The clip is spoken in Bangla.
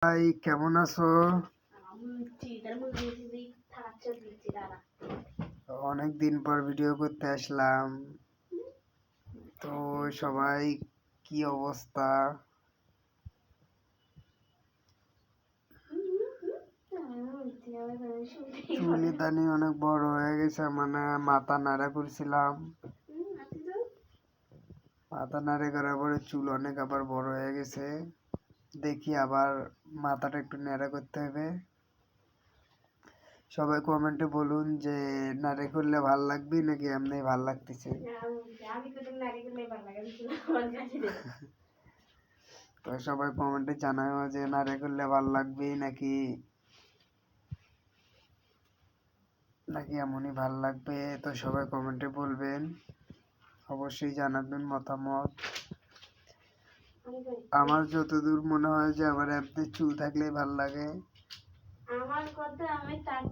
ভাই কেমন আছো? অনেকদিন পর ভিডিও করতে আসলাম। তো সবাই কি অবস্থা? চুল ইদানি অনেক বড় হয়ে গেছে, মানে মাথা নাড়া করছিলাম, মাথা নাড়ে করার পরে চুল অনেক আবার বড় হয়ে গেছে। দেখি আবার মাথাটা একটু ন্যাড়া করতে হবে। সবাই কমেন্টে বলুন যে নাড়ে করলে ভাল লাগবে নাকি এমনি ভাল লাগতেছে। তো সবাই কমেন্টে জানাও যে নাড়ে করলে ভাল লাগবে নাকি নাকি এমনই ভাল লাগবে। তো সবাই কমেন্টে বলবেন, অবশ্যই জানাবেন মতামত। আমার যতদূর মনে হয় যে আমার এমনি চুল থাকলেই ভাল লাগে। আমার কথা আমি তার